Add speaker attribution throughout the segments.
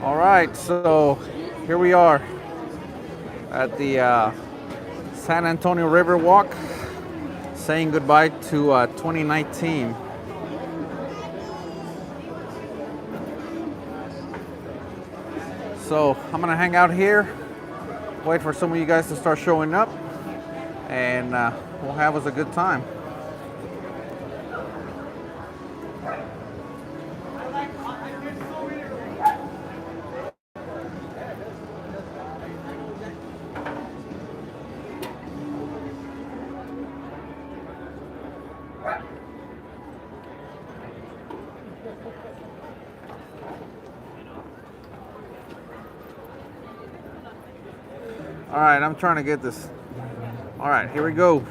Speaker 1: All right, so here we are at the San Antonio Riverwalk, saying goodbye to 2019. So I'm gonna hang out here, wait for some of you guys to start showing up, and we'll have us a good time. All right, I'm trying to get this. All right, here we go.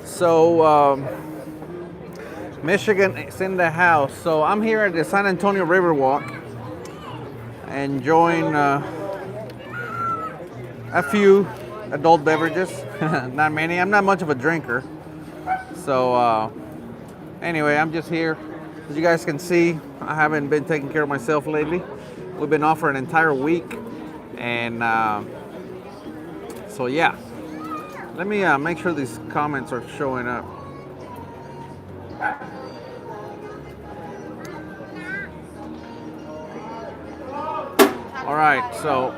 Speaker 1: So, Michigan is in the house. So I'm here at the San Antonio Riverwalk, enjoying a few adult beverages. Not many. I'm not much of a drinker. So, anyway, I'm just here. As you guys can see, I haven't been taking care of myself lately. We've been off for an entire week. And so yeah, let me make sure these comments are showing up. All right, so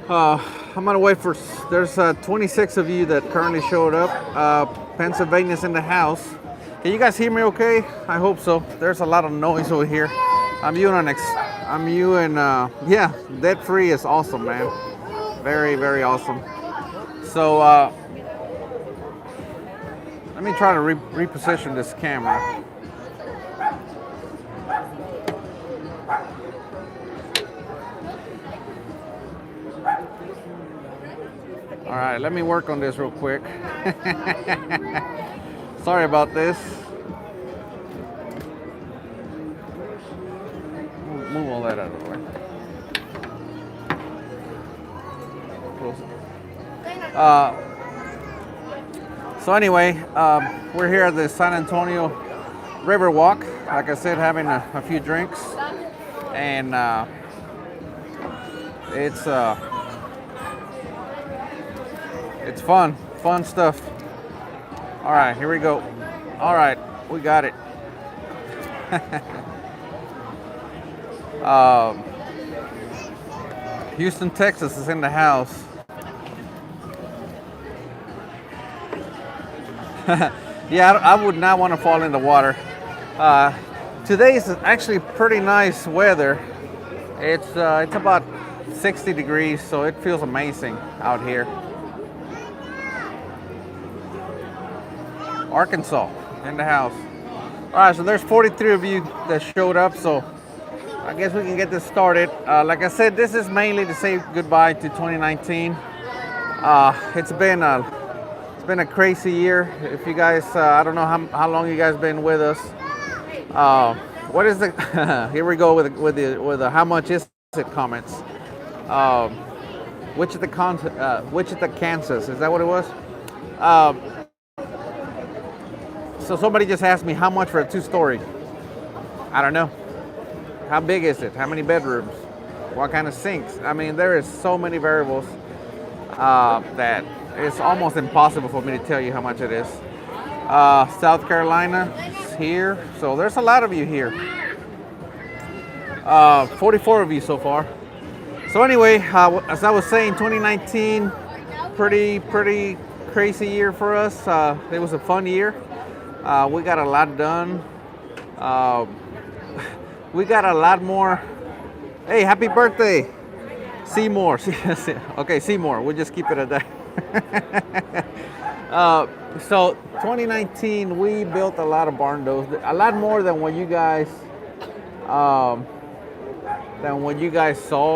Speaker 1: I'm gonna wait for. There's 26 of you that currently showed up. Pennsylvania's in the house. Can you guys hear me okay? I hope so. There's a lot of noise over here. Yeah, debt free is awesome, man. Very, very awesome. So let me try to reposition this camera. All right, let me work on this real quick. Sorry about this. Move all that out of the way. So anyway, we're here at the San Antonio Riverwalk. Like I said, having a few drinks, and it's fun stuff. All right, here we go. All right, we got it. Houston, Texas is in the house. Yeah, I would not want to fall in the water. Today is actually pretty nice weather. It's about 60 degrees, so it feels amazing out here. Arkansas in the house. All right, so there's 43 of you that showed up, so I guess we can get this started. Like I said, this is mainly to say goodbye to 2019. It's been a crazy year. If you guys, I don't know how long you guys been with us. What is the? Here we go with the how much is it comments. Wichita, Kansas. Is that what it was? So somebody just asked me how much for a 2-story. I don't know. How big is it? How many bedrooms? What kind of sinks? I mean, there is so many variables that it's almost impossible for me to tell you how much it is. South Carolina is here. So there's a lot of you here. 44 of you so far. So anyway, as I was saying, 2019, pretty crazy year for us. It was a fun year. We got a lot done. We got a lot more. Hey, happy birthday, Seymour. Okay, Seymour. We'll just keep it at that. So 2019, we built a lot of barn doors, a lot more than what you guys saw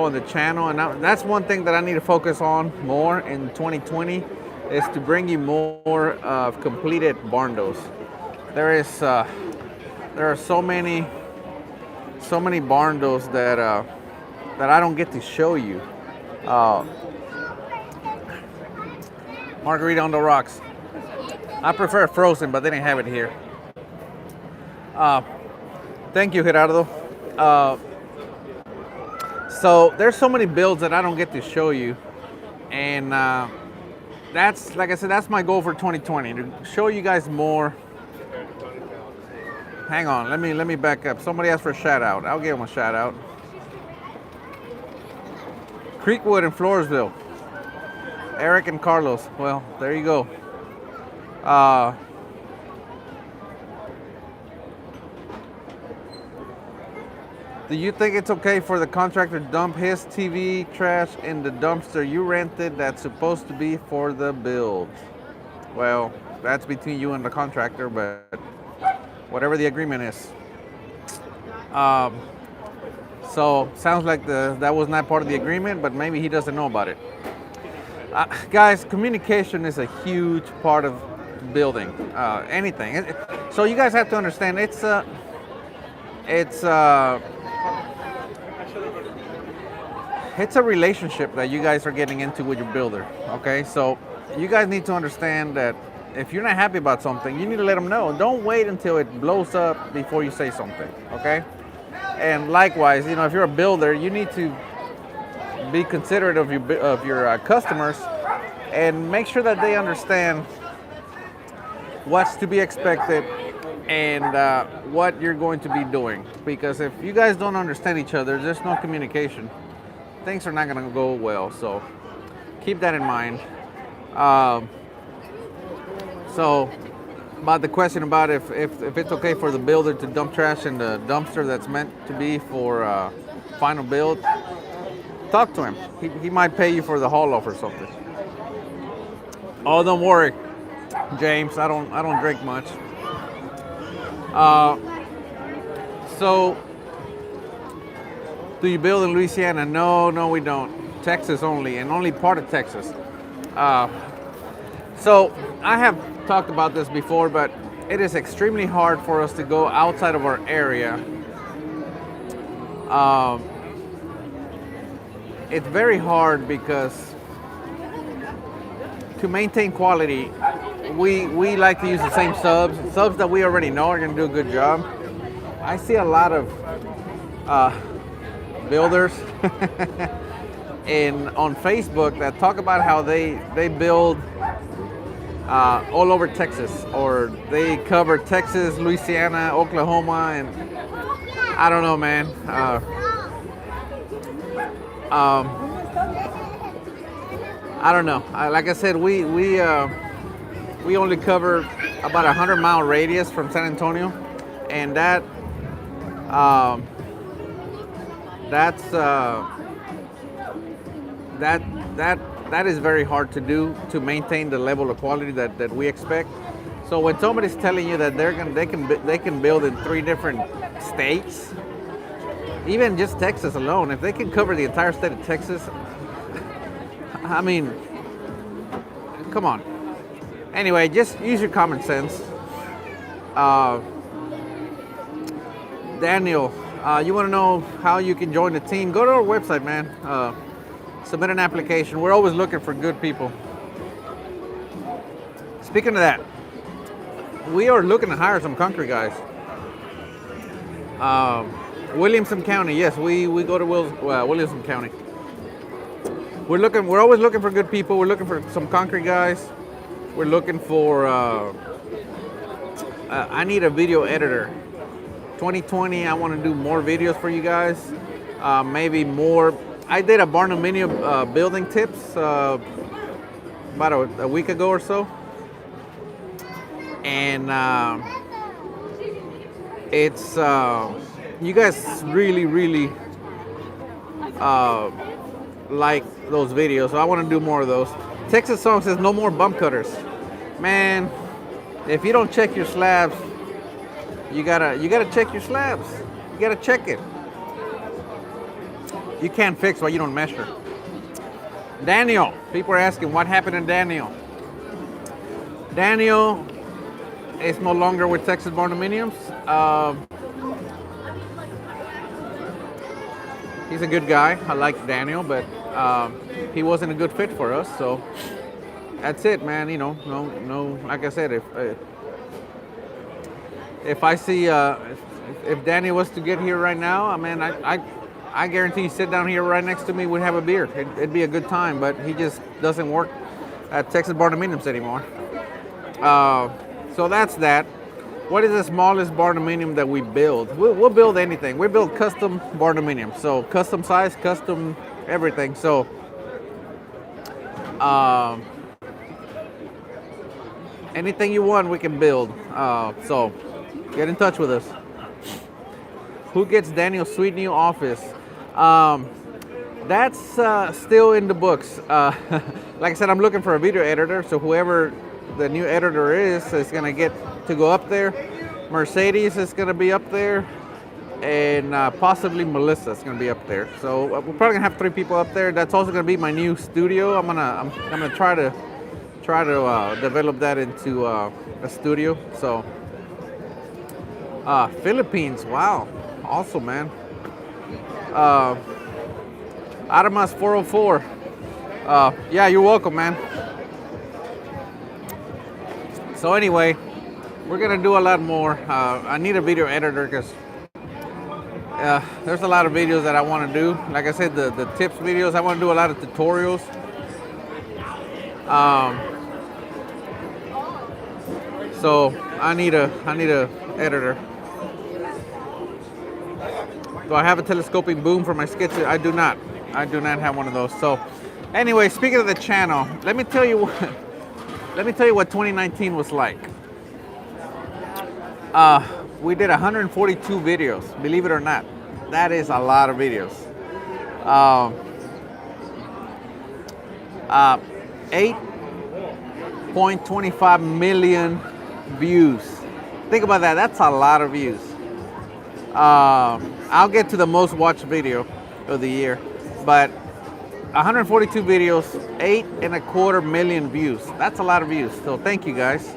Speaker 1: on the channel. And that's one thing that I need to focus on more in 2020 is to bring you more completed barn doors. There are so many barn doors that I don't get to show you. Margarita on the rocks. I prefer frozen, but they didn't have it here. Thank you, Gerardo. Uh, so there's so many builds that I don't get to show you, and that's, like I said, that's my goal for 2020, to show you guys more. Hang on, let me back up. Somebody asked for a shout out. I'll give them a shout out. Creekwood in Floresville. Eric and Carlos. Well, there you go. Do you think it's okay for the contractor to dump his TV trash in the dumpster you rented that's supposed to be for the build? Well, that's between you and the contractor, but whatever the agreement is. So sounds like that was not part of the agreement, but maybe he doesn't know about it. Guys, communication is a huge part of building anything. So you guys have to understand, it's a relationship that you guys are getting into with your builder. Okay, so you guys need to understand that if you're not happy about something, you need to let them know. Don't wait until it blows up before you say something. Okay, and likewise, you know, if you're a builder, you need to be considerate of your customers and make sure that they understand what's to be expected and what you're going to be doing. Because if you guys don't understand each other, there's no communication, things are not going to go well. So keep that in mind. So about the question about if it's okay for the builder to dump trash in the dumpster that's meant to be for final build, talk to him. He might pay you for the haul off or something. Oh, don't worry, James. I don't drink much. So, do you build in Louisiana? No, we don't. Texas only, and only part of Texas. So I have talked about this before, but it is extremely hard for us to go outside of our area. It's very hard because to maintain quality, we like to use the same subs that we already know are going to do a good job. I see a lot of builders on Facebook that talk about how they build all over Texas, or they cover Texas, Louisiana, Oklahoma, and I don't know, man. I don't know. Like I said, we only cover about 100-mile radius from San Antonio, and that is very hard to do, to maintain the level of quality that we expect. So when somebody's telling you that they can build in 3 different states, even just Texas alone, if they can cover the entire state of Texas, I mean, come on. Anyway, just use your common sense. Daniel, you want to know how you can join the team? Go to our website, man. Submit an application. We're always looking for good people. Speaking of that, we are looking to hire some concrete guys. Williamson County, yes, we go to Williamson County. We're always looking for good people. We're looking for some concrete guys. We're looking for I need a video editor. 2020, I want to do more videos for you guys. Maybe more. I did a Barndominium building tips about a week ago or so, and it's you guys really like those videos, so I want to do more of those. Texas Song says no more bump cutters. Man, if you don't check your slabs, you gotta check your slabs. You gotta check it. You can't fix what you don't measure. Daniel, people are asking what happened to Daniel. Daniel is no longer with Texas Barndominiums. He's a good guy. I like Daniel, but he wasn't a good fit for us. So that's it, man. You know, no. Like I said, if I see if Danny was to get here right now, I mean, I guarantee you sit down here right next to me, we'd have a beer. It'd be a good time, but he just doesn't work at Texas Barndominiums anymore. So that's that. What is the smallest Barndominium that we build? We'll build anything. We build custom Barndominiums, so custom size, custom everything. So anything you want, we can build. So get in touch with us. Who gets Daniel's sweet new office? That's still in the books. Like I said, I'm looking for a video editor, so whoever the new editor is gonna get to go up there. Mercedes is gonna be up there, and possibly Melissa is gonna be up there. So we're probably gonna have 3 people up there. That's also gonna be my new studio. I'm gonna try to develop that into a studio. So Philippines, wow, awesome, man. Adamas 404. Yeah, you're welcome, man. So anyway, we're gonna do a lot more. I need a video editor because there's a lot of videos that I want to do. Like I said, the tips videos. I want to do a lot of tutorials. So I need a editor. Do I have a telescoping boom for my skits? I do not. I do not have one of those. So anyway, speaking of the channel, let me tell you what 2019 was like. We did 142 videos, believe it or not. That is a lot of videos. 8.25 million views. Think about that. That's a lot of views. I'll get to the most watched video of the year, but 142 videos, 8.25 million views. That's a lot of views. So thank you guys.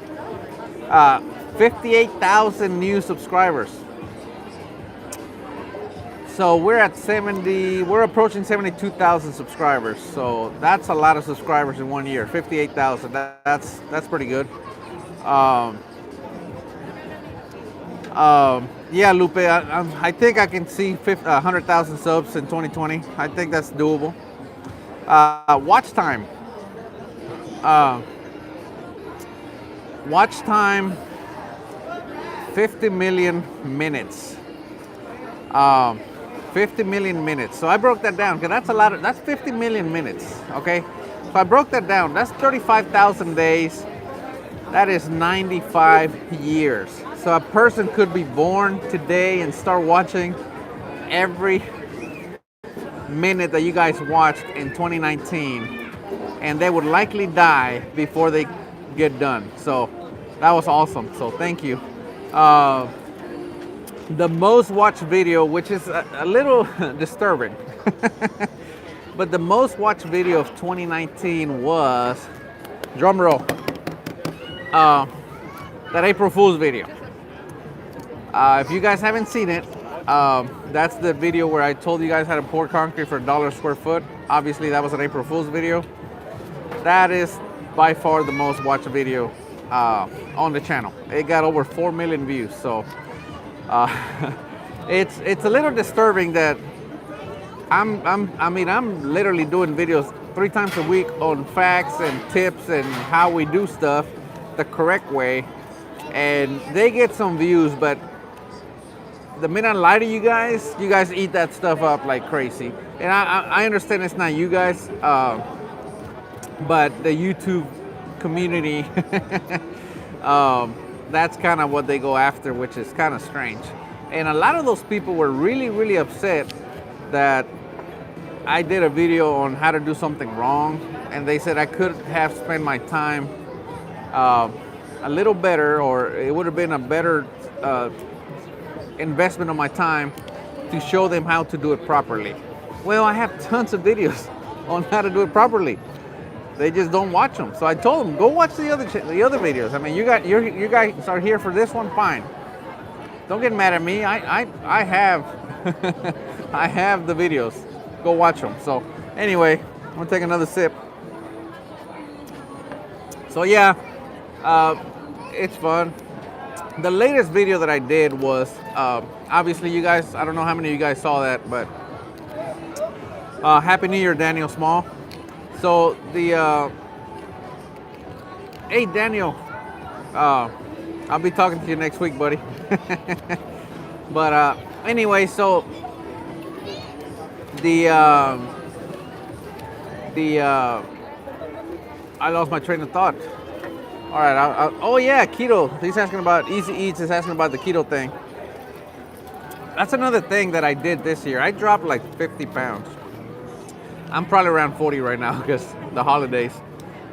Speaker 1: 58,000 new subscribers. So we're approaching 72,000 subscribers. So that's a lot of subscribers in 1 year. 58,000. That's pretty good. Yeah, Lupe. I think I can see 100,000 subs in 2020. I think that's doable. Watch time. Watch time. 50 million minutes. 50 million minutes. So I broke that down because that's a lot. That's 50 million minutes. Okay. So I broke that down. That's 35,000 days. That is 95 years. So a person could be born today and start watching every minute that you guys watched in 2019, and they would likely die before they get done. So that was awesome. So thank you. The most watched video, which is a little disturbing, but the most watched video of 2019 was, drum roll, that April Fool's video. If you guys haven't seen it, that's the video where I told you guys how to pour concrete for $1 square foot. Obviously, that was an April Fool's video. That is by far the most watched video on the channel. It got over 4 million views. So it's a little disturbing that I'm literally doing videos 3 times a week on facts and tips and how we do stuff the correct way, and they get some views, but the minute I lie to you guys eat that stuff up like crazy. And I understand it's not you guys, but the YouTube community, that's kind of what they go after, which is kind of strange. And a lot of those people were really, really upset that I did a video on how to do something wrong, and they said I could have spent my time a little better, or it would have been a better investment of my time to show them how to do it properly. Well, I have tons of videos on how to do it properly. They just don't watch them. So I told them, go watch the other videos. I mean, you guys are here for this one, fine. Don't get mad at me. I have I have the videos. Go watch them. So anyway, I'm gonna take another sip. So yeah, it's fun. the latest video that I did was, obviously you guys, I don't know how many of you guys saw that, but Happy New Year, Daniel Small. So the, hey Daniel, I'll be talking to you next week, buddy. But anyway, so the I lost my train of thought. All right. Oh yeah, keto. He's asking about Easy Eats. Is asking about the keto thing. That's another thing that I did this year. I dropped like 50 pounds. I'm probably around 40 right now because the holidays.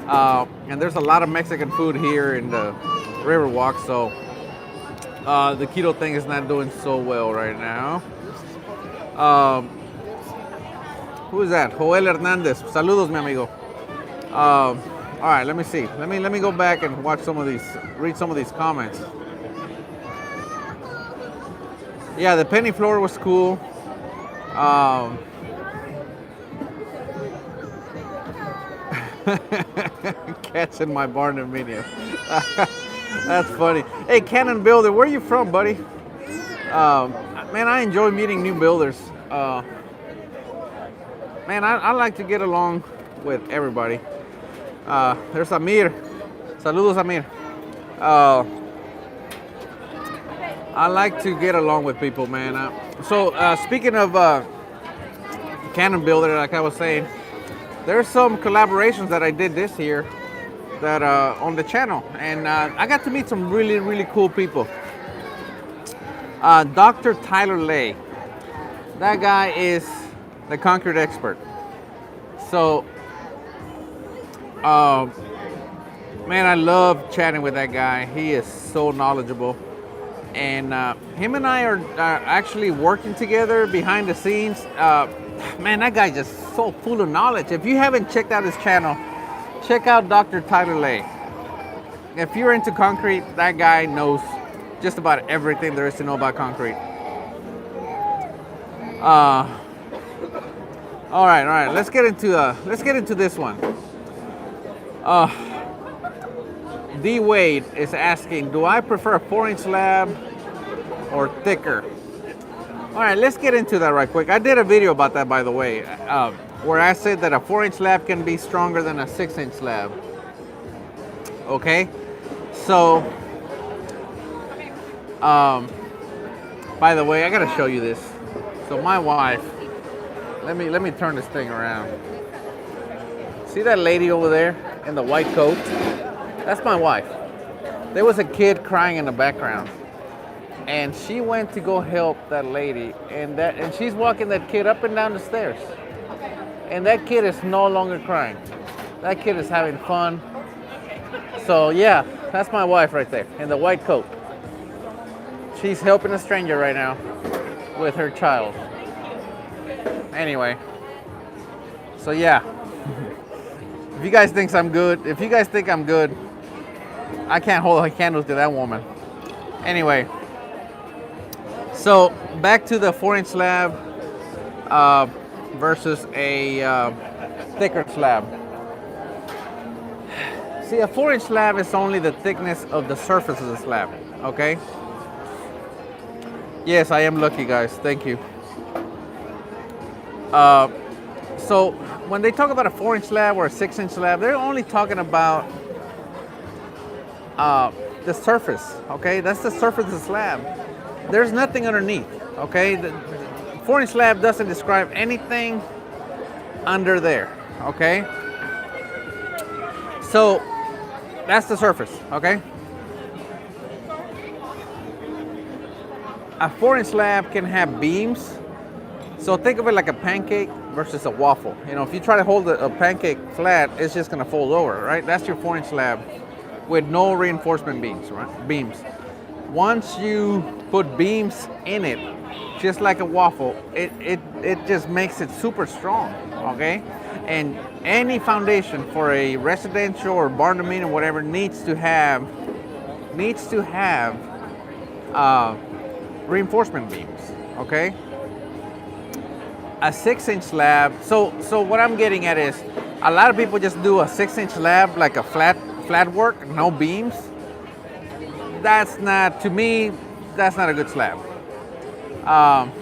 Speaker 1: And there's a lot of Mexican food here in the Riverwalk, so the keto thing is not doing so well right now. Who is that? Joel Hernandez. Saludos, mi amigo. All right, let me see. Let me go back and watch some of these, read some of these comments. Yeah, the penny floor was cool. Cats in my Barndominium. That's funny. Hey, Cannon Builder, where are you from, buddy? Man, I enjoy meeting new builders. Man, I like to get along with everybody. There's Amir. Saludos, Amir. I like to get along with people, man. So speaking of Cannon Builder, like I was saying, there's some collaborations that I did this year that on the channel, and I got to meet some really, really cool people. Dr. Tyler Lay, that guy is the concrete expert. So, man, I love chatting with that guy. He is so knowledgeable, and him and I are actually working together behind the scenes. Man, that guy just so full of knowledge. If you haven't checked out his channel, check out Dr. Tyler Lay. If you're into concrete, that guy knows just about everything there is to know about concrete. All right. Let's get into this one. D Wade is asking, do I prefer a 4-inch slab or thicker? All right, let's get into that right quick. I did a video about that, by the way, where I said that a 4-inch slab can be stronger than a 6-inch slab. Okay, so by the way, I gotta show you this. So my wife, let me turn this thing around. See that lady over there in the white coat? That's my wife. There was a kid crying in the background, and she went to go help that lady, and she's walking that kid up and down the stairs. And that kid is no longer crying. That kid is having fun. So yeah, that's my wife right there in the white coat. She's helping a stranger right now with her child. Anyway, so yeah. If you guys think I'm good, I can't hold a candle to that woman. Anyway, so back to the 4-inch slab versus a thicker slab. See, a 4-inch slab is only the thickness of the surface of the slab, okay? Yes, I am lucky, guys. Thank you. So when they talk about a 4-inch slab or a 6-inch slab, they're only talking about the surface, okay? That's the surface of the slab. There's nothing underneath, okay? The 4-inch slab doesn't describe anything under there, okay? So that's the surface, okay? A 4-inch slab can have beams. So think of it like a pancake versus a waffle. You know, if you try to hold a pancake flat, it's just gonna fold over, right? That's your 4-inch slab with no reinforcement beams, right? Beams. Once you put beams in it, just like a waffle, it just makes it super strong, okay? And any foundation for a residential or barndominium, whatever, needs to have reinforcement beams, okay? A 6-inch slab. So what I'm getting at is, a lot of people just do a 6-inch slab like a flat work, no beams. that's not, to me, that's not a good slab. Um,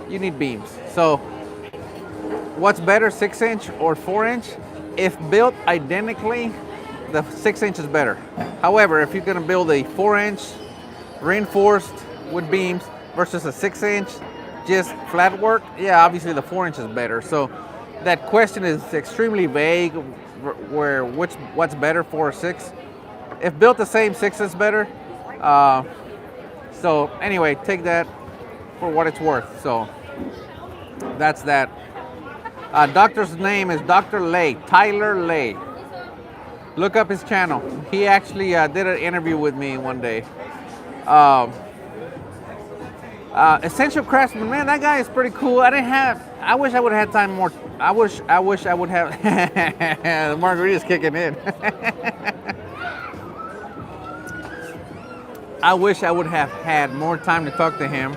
Speaker 1: you need beams. So what's better, 6-inch or 4-inch? If built identically, the 6-inch is better. However, if you're gonna build a 4-inch reinforced with beams versus a 6-inch just flat work, yeah, obviously the 4-inch is better. So that question is extremely vague, where what's better, 4 or 6. If built the same, 6 is better. So anyway, take that for what it's worth. So that's that. Doctor's name is Dr. Lay, Tyler Lay. Look up his channel. He actually did an interview with me one day. Essential Craftsman, man, that guy is pretty cool. I wish I would have had time more. I wish I would have. The margarita's kicking in. I wish I would have had more time to talk to him,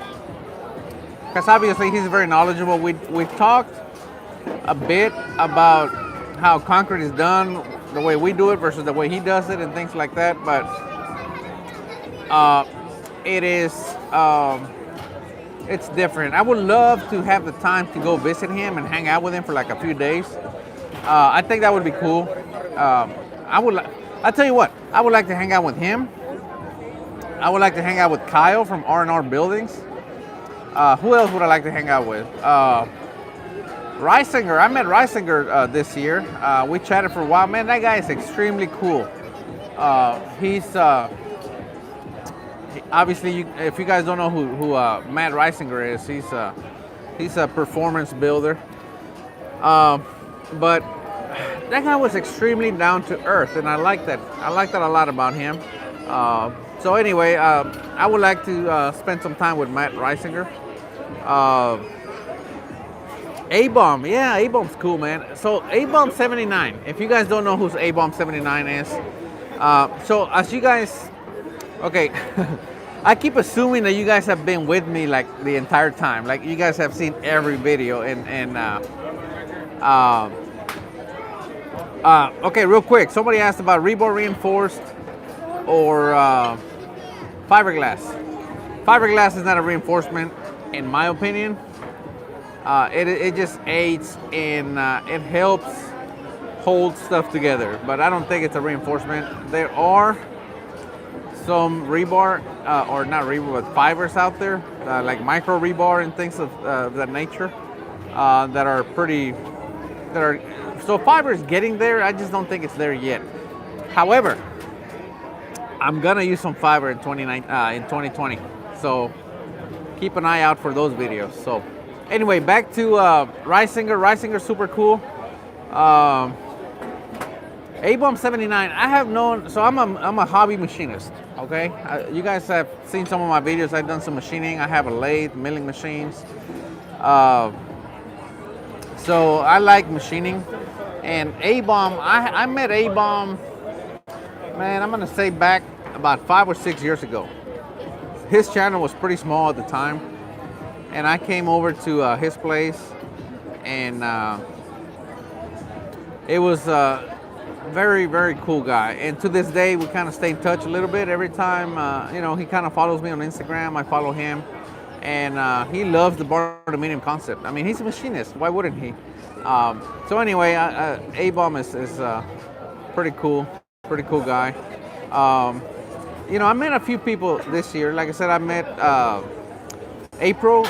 Speaker 1: because obviously he's very knowledgeable. We've talked a bit about how concrete is done, the way we do it versus the way he does it, and things like that. But it is it's different. I would love to have the time to go visit him and hang out with him for like a few days. I think that would be cool. I'll tell you what, I would like to hang out with him. I would like to hang out with Kyle from R&R Buildings. Who else would I like to hang out with? Reisinger. I met Reisinger this year. We chatted for a while. Man, that guy is extremely cool. He's obviously, if you guys don't know who Matt Reisinger is, he's a performance builder. But that guy was extremely down to earth, and I like that. I like that a lot about him. So anyway, I would like to spend some time with Matt Reisinger. A-Bomb, yeah, A-Bomb's cool, man. So A-Bomb 79, if you guys don't know who A-Bomb 79 is, so as you guys, okay, I keep assuming that you guys have been with me like the entire time, like you guys have seen every video, okay, real quick, somebody asked about rebar reinforced or fiberglass. Fiberglass is not a reinforcement, in my opinion. It just aids in, it helps hold stuff together, but I don't think it's a reinforcement. There are some rebar, or not rebar, but fibers out there, like micro rebar and things of that nature, that are so fiber is getting there. I just don't think it's there yet. However, I'm gonna use some fiber in 2020, so keep an eye out for those videos. So anyway, back to Reisinger. Reisinger's super cool. A-Bomb 79. I have known. So I'm a hobby machinist. Okay, you guys have seen some of my videos. I've done some machining. I have a lathe, milling machines. So I like machining. And A-Bomb, I met A-Bomb, man, I'm gonna say back about 5 or 6 years ago. His channel was pretty small at the time, and I came over to his place, and it was a very, very cool guy. And to this day, we kind of stay in touch a little bit. Every time, he kind of follows me on Instagram, I follow him, and he loves the Barndominium concept. I mean, he's a machinist, why wouldn't he? So anyway, A-Bomb is pretty cool guy. I met a few people this year. Like I said, I met April.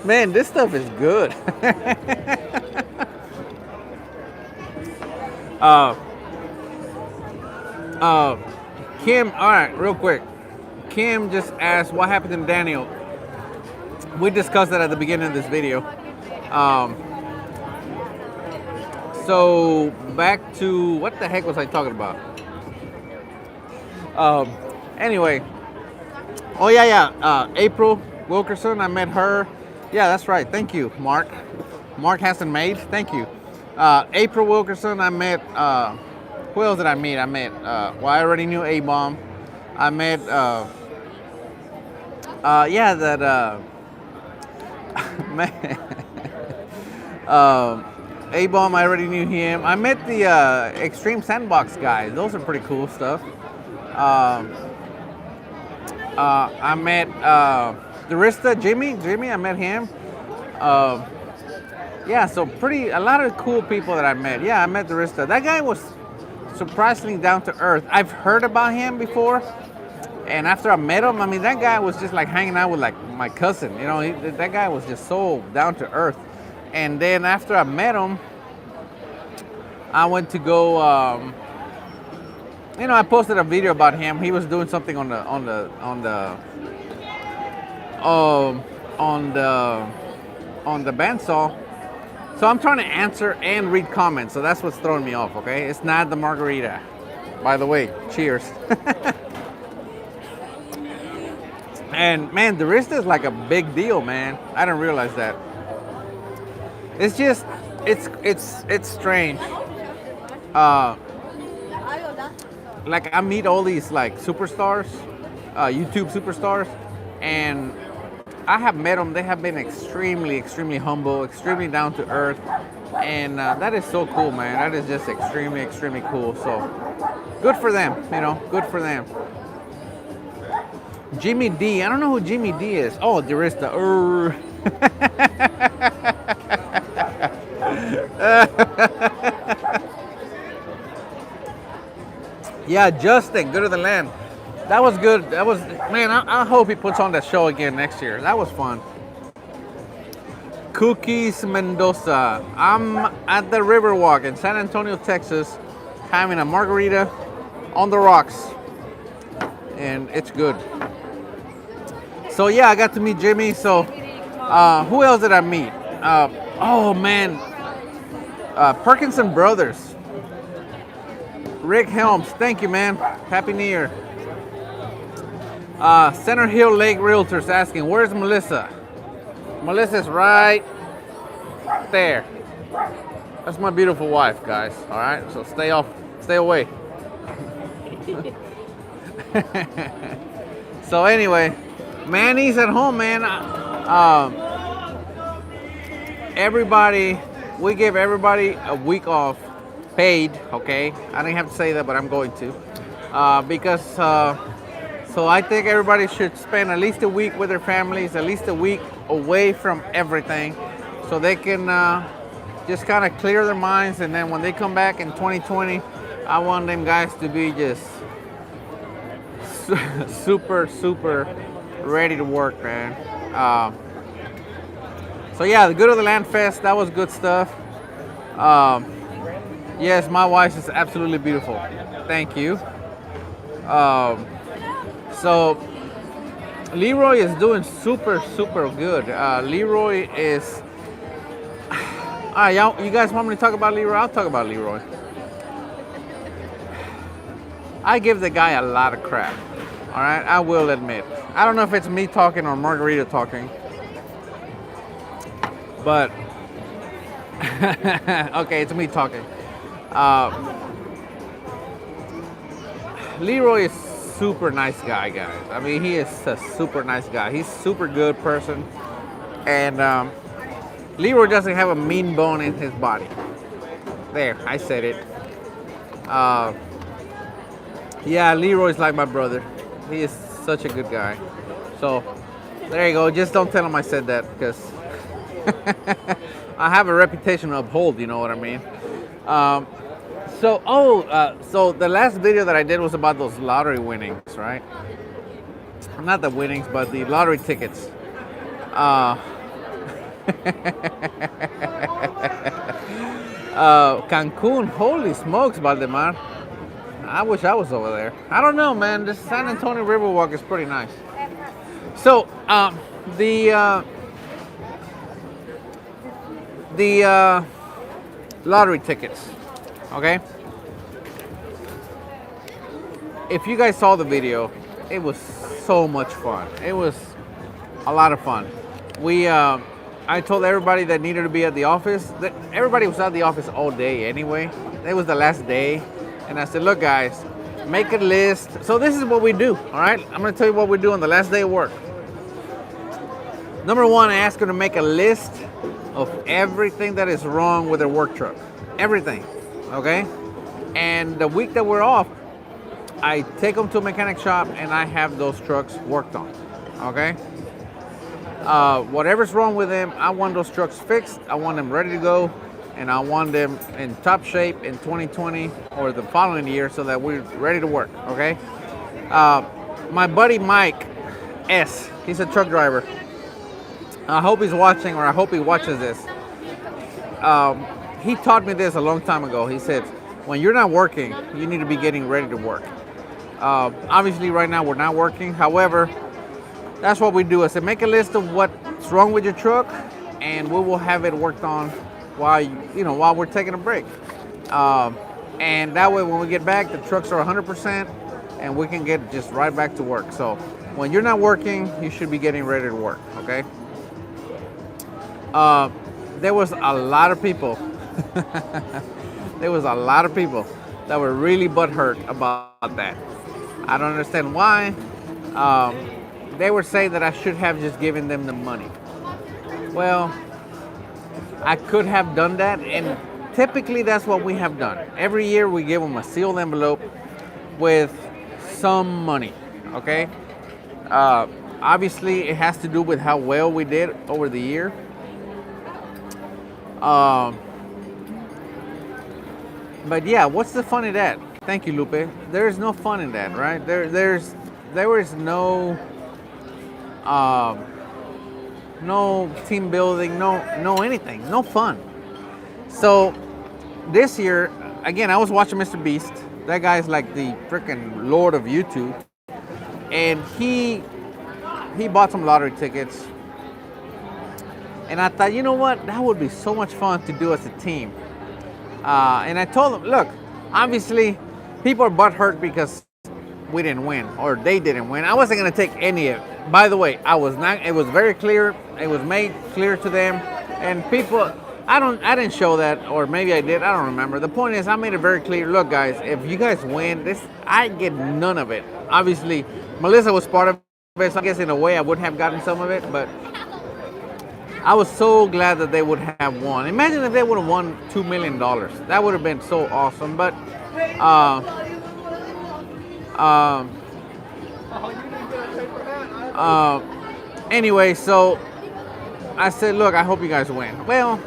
Speaker 1: Man, this stuff is good. Kim, all right, real quick. Kim just asked what happened to Daniel. We discussed that at the beginning of this video. So back to what the heck was I talking about? Anyway. Oh yeah. April Wilkerson, I met her. Yeah, that's right. Thank you, Mark. Mark Hasn't Made. Thank you. April Wilkerson, I met. Who else did I meet? I met. I already knew A-Bomb. I met. Man. A-Bomb, I already knew him. I met the Extreme Sandbox guys. Those are pretty cool stuff. I met the Rista, Jimmy, I met him. Uh, yeah, so a lot of cool people that I met. Yeah, I met the Rista. That guy was surprisingly down to earth. I've heard about him before, and after I met him, I mean, that guy was just like hanging out with like my cousin. You know, that guy was just so down to earth. And then after I met him, I went to go. I posted a video about him. He was doing something on the bandsaw. So I'm trying to answer and read comments. So that's what's throwing me off. Okay, it's not the margarita. By the way, cheers. And man, the wrist is like a big deal, man. I didn't realize that. It's just, it's strange. Like I meet all these like superstars, YouTube superstars, and I have met them. They have been extremely humble, extremely down to earth, and that is so cool, man. That is just extremely cool. So good for them, good for them. Jimmy D, I don't know who Jimmy D is. Oh, there is the Yeah, Justin, good of the land. That was good. That was, man, I hope he puts on that show again next year. That was fun. Cookies Mendoza. I'm at the Riverwalk in San Antonio, Texas, having a margarita on the rocks. And it's good. So yeah, I got to meet Jimmy. So who else did I meet? Oh man, Perkinson Brothers. Rick Helms, thank you, man. Happy New Year. Center Hill Lake Realtors asking, where's Melissa? Melissa's right there. That's my beautiful wife, guys. All right, so stay away. So anyway, Manny's at home, man. We give everybody a week off. Paid, okay? I didn't have to say that, but I'm going to. Because, so I think everybody should spend at least a week with their families, at least a week away from everything, so they can just kind of clear their minds, and then when they come back in 2020, I want them guys to be just super ready to work, man. So yeah, the Good of the Land Fest, that was good stuff. Yes, my wife is absolutely beautiful. Thank you. So Leroy is doing super good. Leroy is. You guys want me to talk about Leroy? I'll talk about Leroy. I give the guy a lot of crap. All right, I will admit. I don't know if it's me talking or Margarita talking, but okay, it's me talking. Leroy is super nice guy, guys. I mean, he is a super nice guy. He's super good person, and Leroy doesn't have a mean bone in his body. There, I said it. Yeah, Leroy's like my brother. He is such a good guy. So there you go. Just don't tell him I said that, because I have a reputation to uphold. You know what I mean? So the last video that I did was about those lottery winnings, right? Not the winnings, but the lottery tickets. Cancun, holy smokes, Valdemar. I wish I was over there. I don't know, man. This San Antonio Riverwalk is pretty nice. So, the lottery tickets. Okay, if you guys saw the video, it was so much fun. It was a lot of fun. I told everybody that needed to be at the office. That everybody was at the office all day anyway. It was the last day, and I said, look, guys, make a list. So this is what we do. All right, I'm going to tell you what we do on the last day of work. Number one, I ask them to make a list of everything that is wrong with their work truck. Everything. Okay? And the week that we're off, I take them to a mechanic shop and I have those trucks worked on. Okay? Whatever's wrong with them, I want those trucks fixed. I want them ready to go, and I want them in top shape in 2020 or the following year so that we're ready to work. Okay? My buddy Mike S. He's a truck driver. I hope he's watching, or I hope he watches this. He taught me this a long time ago. He said, when you're not working, you need to be getting ready to work. Obviously, right now we're not working. However, that's what we do. I said, make a list of what's wrong with your truck, and we will have it worked on while we're taking a break. And that way, when we get back, the trucks are 100%, and we can get just right back to work. So when you're not working, you should be getting ready to work. Okay. There was a lot of people. There was a lot of people that were really butthurt about that. I don't understand why. They were saying that I should have just given them the money. Well, I could have done that, and typically that's what we have done. Every year we give them a sealed envelope with some money, okay? Obviously, it has to do with how well we did over the year. But yeah, what's the fun in that? Thank you, Lupe. There's no fun in that, right? There was no team building, no anything, no fun. So this year, again, I was watching Mr. Beast. That guy's like the freaking lord of YouTube, and he bought some lottery tickets. And I thought, you know what, that would be so much fun to do as a team. And I told them, look, obviously, people are butthurt because we didn't win, or they didn't win. I wasn't going to take any of it. By the way, I was not. It was very clear. It was made clear to them. And people, I didn't show that, or maybe I did. I don't remember. The point is, I made it very clear. Look, guys, if you guys win this, I get none of it. Obviously, Melissa was part of it, so I guess in a way I would have gotten some of it, but I was so glad that they would have won. Imagine if they would have won $2 million. That would have been so awesome. But anyway, so I said, look, I hope you guys win. Well,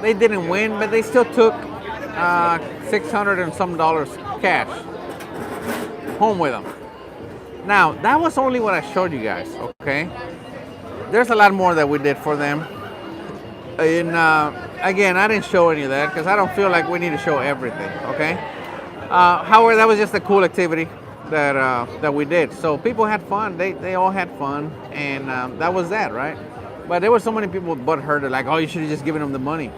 Speaker 1: they didn't win, but they still took $600 and some cash home with them. Now, that was only what I showed you guys, okay? There's a lot more that we did for them. And again, I didn't show any of that because I don't feel like we need to show everything, okay? However, that was just a cool activity that we did. So people had fun. They all had fun, and that was that, right? But there were so many people butthurt, like, oh, you should have just given them the money.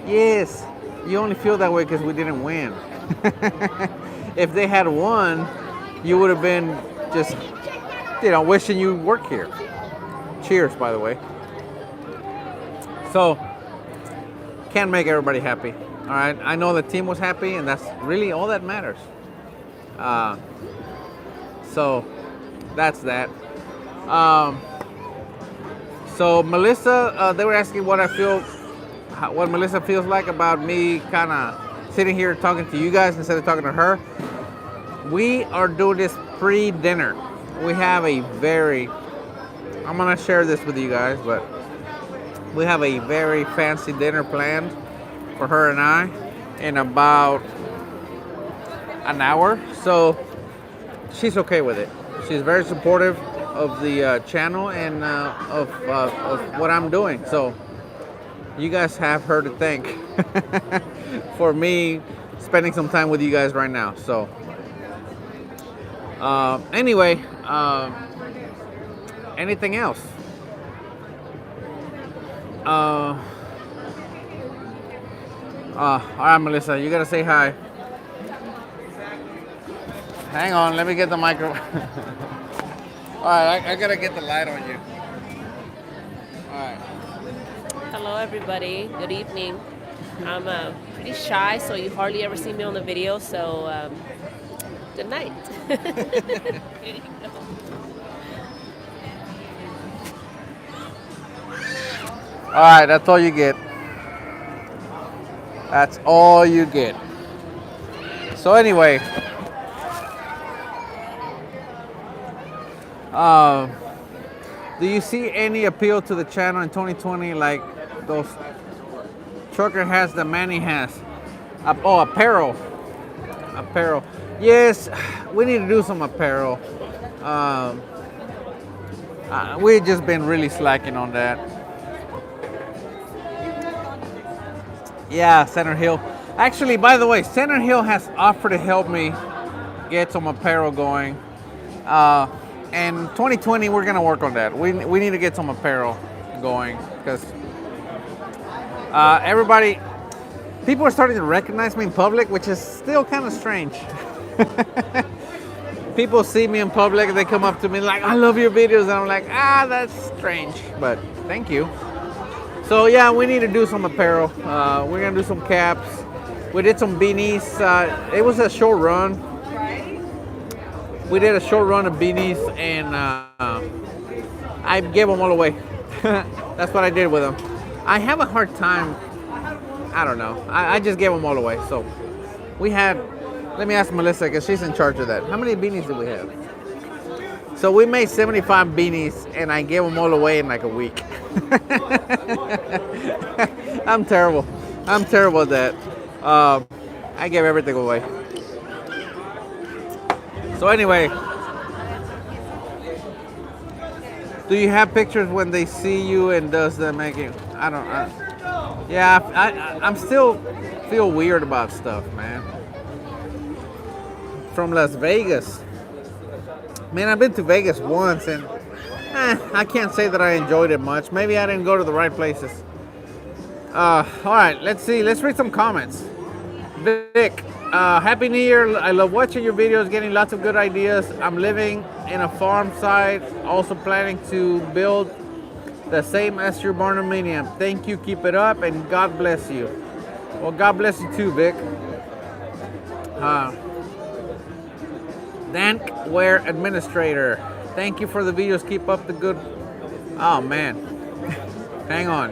Speaker 1: Yes, you only feel that way because we didn't win. If they had won, you would have been just, wishing you work here. Cheers, by the way. So, can't make everybody happy. All right, I know the team was happy, and that's really all that matters. So, that's that. So Melissa, they were asking what Melissa feels like about me kind of sitting here talking to you guys instead of talking to her. We are doing this pre-dinner. We have I'm gonna share this with you guys, but we have a very fancy dinner planned for her and I in about an hour. So she's okay with it. She's very supportive of the channel and of what I'm doing. So you guys have her to thank for me spending some time with you guys right now. So anyway, anything else? All right, Melissa, you gotta say hi. Hang on, let me get the microphone. All right, I gotta get the light on you. All right.
Speaker 2: Hello, everybody. Good evening. I'm pretty shy, so you hardly ever see me on the video. So, good night. Here you go.
Speaker 1: All right, that's all you get. That's all you get. So anyway, um, do you see any appeal to the channel in 2020 like those trucker hats that Manny has? Oh, apparel. Apparel. Yes, we need to do some apparel. Um, we've just been really slacking on that. Yeah, Center Hill. Actually, by the way, Center Hill has offered to help me get some apparel going. And 2020, we're gonna work on that. We need to get some apparel going because everybody, people are starting to recognize me in public, which is still kind of strange. People see me in public, they come up to me like, "I love your videos," and I'm like, that's strange, but thank you. So yeah, we need to do some apparel. We're gonna do some caps. We did some beanies. It was a short run. We did a short run of beanies, and I gave them all away. That's what I did with them. I have a hard time. I don't know. I just gave them all away. So we had. Let me ask Melissa because she's in charge of that. How many beanies do we have? So we made 75 beanies, and I gave them all away in like a week. I'm terrible. I'm terrible at that. I gave everything away. So anyway, do you have pictures when they see you and does that make you? I'm still feel weird about stuff, man. From Las Vegas. Man, I've been to Vegas once and I can't say that I enjoyed it much. Maybe I didn't go to the right places. All right, let's see. Let's read some comments. Vic, Happy New Year. I love watching your videos, getting lots of good ideas. I'm living in a farm site, also planning to build the same as your Barndominium. Thank you, keep it up, and God bless you. Well, God bless you too, Vic. Dankware Administrator. Thank you for the videos. Keep up the good. Oh man, hang on.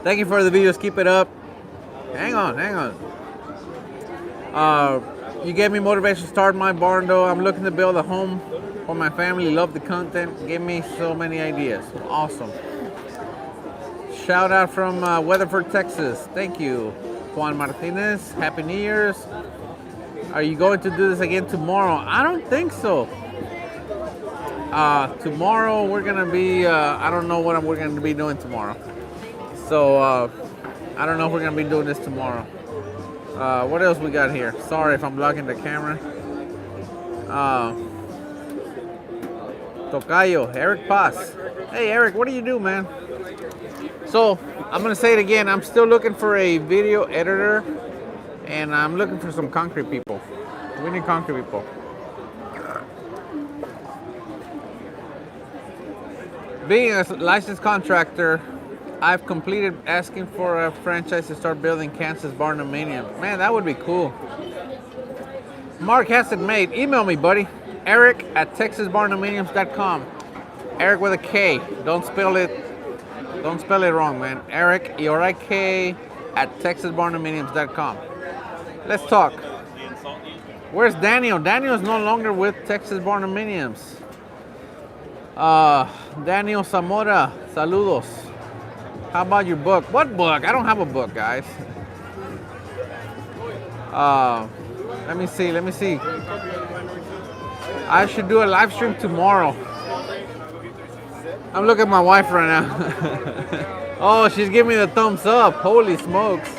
Speaker 1: Thank you for the videos. Keep it up. Hang on. You gave me motivation to start my barn though. I'm looking to build a home for my family. Love the content. Give me so many ideas. Awesome. Shout out from Weatherford, Texas. Thank you. Juan Martinez. Happy New Year's. Are you going to do this again tomorrow? I don't think so. Tomorrow we're gonna be. I don't know what we're gonna be doing tomorrow. So I don't know if we're gonna be doing this tomorrow. What else we got here? Sorry if I'm blocking the camera. Tocayo, Eric Paz. Hey Eric, what do you do, man? So I'm gonna say it again. I'm still looking for a video editor, and I'm looking for some concrete people. We need concrete people. Being a licensed contractor, I've completed asking for a franchise to start building Kansas Barndominium. Man, that would be cool. Mark has it made. Email me, buddy. Eric at texasbarndominiums.com. Eric with a K. Don't spell it wrong, man. Eric, E-R-I-K, at texasbarndominiums.com. Let's talk. Where's Daniel? Daniel's no longer with Texas Barndominiums. Daniel Zamora, saludos. How about your book? What book? I don't have a book, guys. Let me see. I should do a live stream tomorrow. I'm looking at my wife right now. Oh, she's giving me the thumbs up. Holy smokes.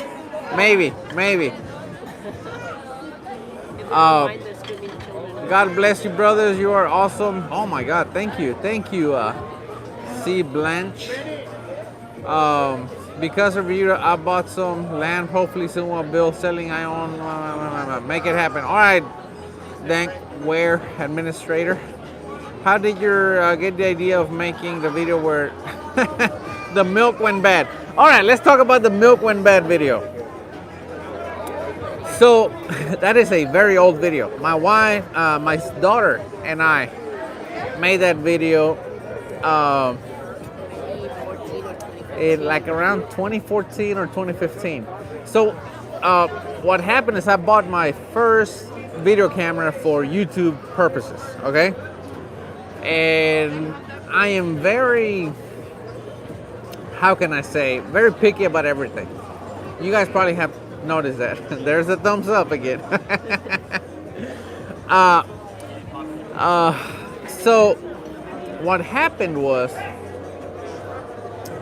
Speaker 1: Maybe. God bless you, brothers. You are awesome. Oh my God, thank you, C. Blanche. Because of you, I bought some land. Hopefully soon I'll build, selling. I own. Make it happen. All right, Dankware Administrator. How did you get the idea of making the video where the milk went bad? All right, let's talk about the milk went bad video. So that is a very old video. My wife, my daughter, and I made that video. in like around 2014 or 2015. So what happened is I bought my first video camera for YouTube purposes, okay? And I am very, how can I say, very picky about everything. You guys probably have noticed that. There's a thumbs up again. uh, so what happened was,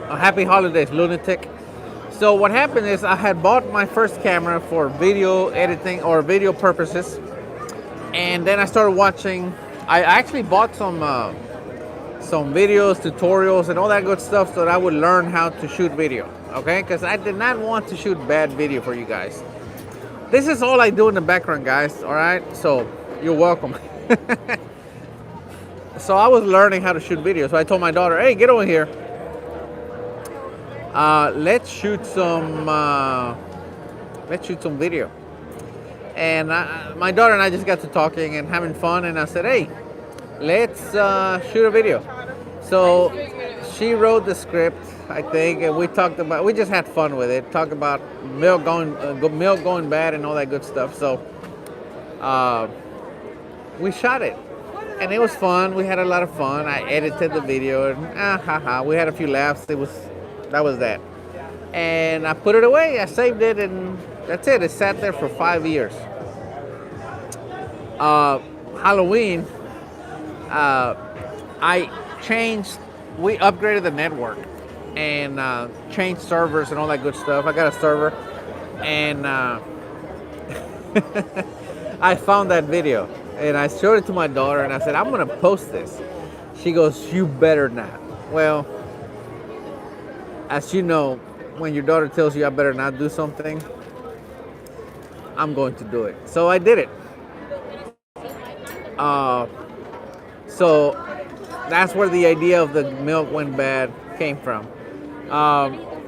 Speaker 1: happy holidays, lunatic. So what happened is I had bought my first camera for video editing or video purposes, and then I started watching. I actually bought some videos, tutorials, and all that good stuff so that I would learn how to shoot video. Okay, because I did not want to shoot bad video for you guys. This is all I do in the background, guys. All right, so you're welcome. So I was learning how to shoot video. So I told my daughter, "Hey, get over here. Let's shoot some video." And my daughter and I just got to talking and having fun. And I said, "Hey, let's shoot a video." So she wrote the script, I think, and we just had fun with it. Talked about milk going bad and all that good stuff. So we shot it, and it was fun. We had a lot of fun. I edited the video, and we had a few laughs. That was that. And I put it away. I saved it, and that's it. It sat there for 5 years. Halloween, we upgraded the network and changed servers and all that good stuff. I got a server, and I found that video, and I showed it to my daughter, and I said, "I'm gonna post this." She goes, "You better not." Well, as you know, when your daughter tells you I better not do something, I'm going to do it. So I did it. So that's where the idea of the milk went bad came from.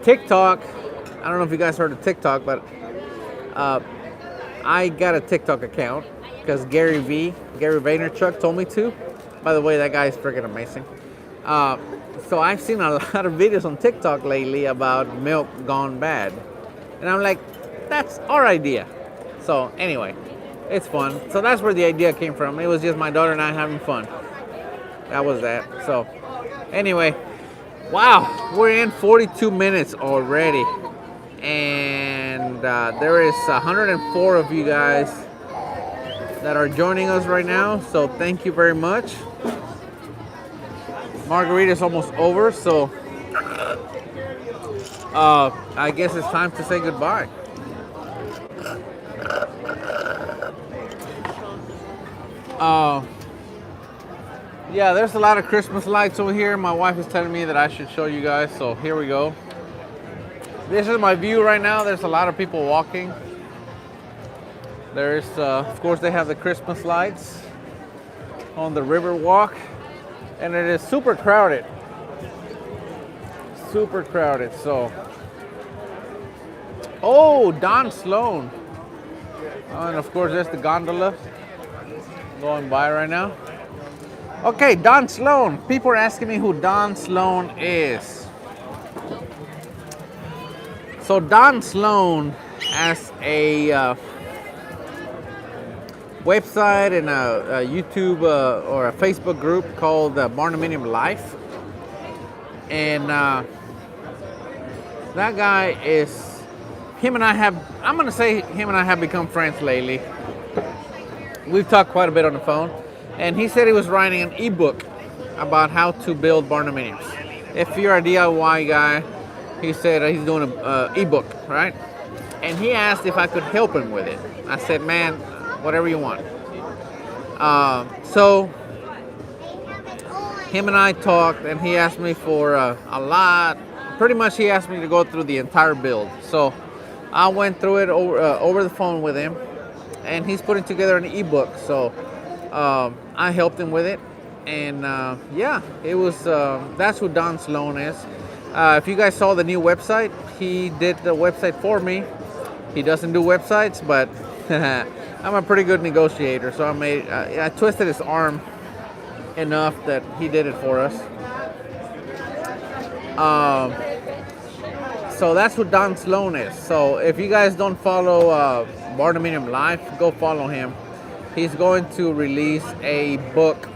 Speaker 1: TikTok, I don't know if you guys heard of TikTok, but I got a TikTok account because Gary Vaynerchuk told me to. By the way, that guy is freaking amazing. So I've seen a lot of videos on TikTok lately about milk gone bad. And I'm like, that's our idea. So anyway, it's fun. So that's where the idea came from. It was just my daughter and I having fun. That was that. So anyway, wow, we're in 42 minutes already. And there is 104 of you guys that are joining us right now. So thank you very much. Margarita's almost over, so I guess it's time to say goodbye. Yeah, there's a lot of Christmas lights over here. My wife is telling me that I should show you guys, so here we go. This is my view right now. There's a lot of people walking. There's, of course, they have the Christmas lights on the Riverwalk. And it is super crowded. Super crowded, so. Oh, Don Sloan. And of course, there's the gondola going by right now. Okay, Don Sloan. People are asking me who Don Sloan is. So Don Sloan has a website and a YouTube or a Facebook group called Barndominium Life, and that guy I'm gonna say him and I have become friends lately. We've talked quite a bit on the phone, and he said he was writing an ebook about how to build Barndominiums. If you're a DIY guy, he said he's doing an ebook, right? And he asked if I could help him with it. I said, man, whatever you want. So him and I talked, and he asked me for a lot. Pretty much, he asked me to go through the entire build. So I went through it over the phone with him, and he's putting together an ebook. So I helped him with it, and yeah, it was. That's who Don Sloan is. If you guys saw the new website, he did the website for me. He doesn't do websites, but I'm a pretty good negotiator, so I twisted his arm enough that he did it for us. So that's who Don Sloan is. So if you guys don't follow Barndominium Live, go follow him. He's going to release a book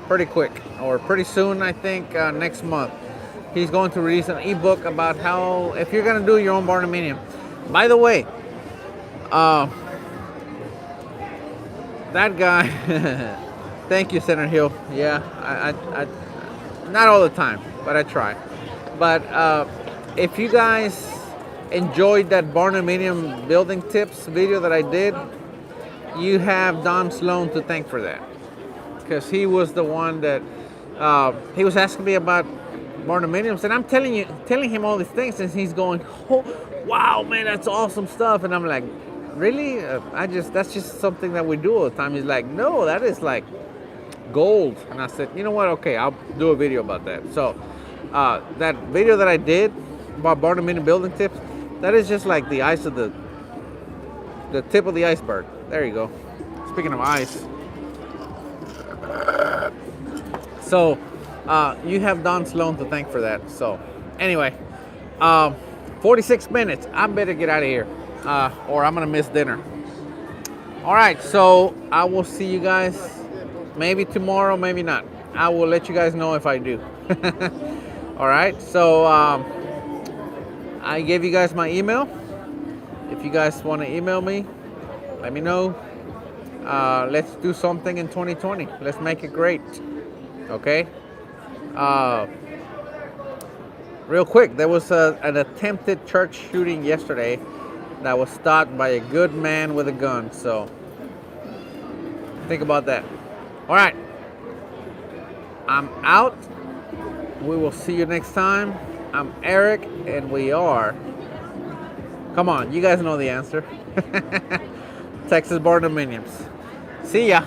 Speaker 1: pretty quick, or pretty soon, I think next month. He's going to release an ebook about how, if you're going to do your own Barndominium. By the way, that guy, thank you, Senator Hill. Yeah, I not all the time, but I try. But if you guys enjoyed that Barndominium building tips video that I did, you have Don Sloan to thank for that, because he was the one that he was asking me about Barndominiums, and I'm telling him all these things, and he's going, "Oh, wow, man, that's awesome stuff," and I'm like, "Really? That's just something that we do all the time." He's like, "No, that is like gold," and I said, "You know what? Okay, I'll do a video about that." So that video that I did about Barndominium building tips, that is just like the ice of the tip of the iceberg. There you go. Speaking of ice, so you have Don Sloan to thank for that. So anyway, 46 minutes. I better get out of here, or I'm gonna miss dinner. All right, so I will see you guys maybe tomorrow, maybe not. I will let you guys know if I do. All right, so I gave you guys my email. If you guys want to email me, let me know. Let's do something in 2020. Let's make it great. Okay? Real quick, there was an attempted church shooting yesterday that was stopped by a good man with a gun. So think about that. All right. I'm out. We will see you next time. I'm Eric, and we are... Come on, you guys know the answer. Texas Barndominiums. See ya.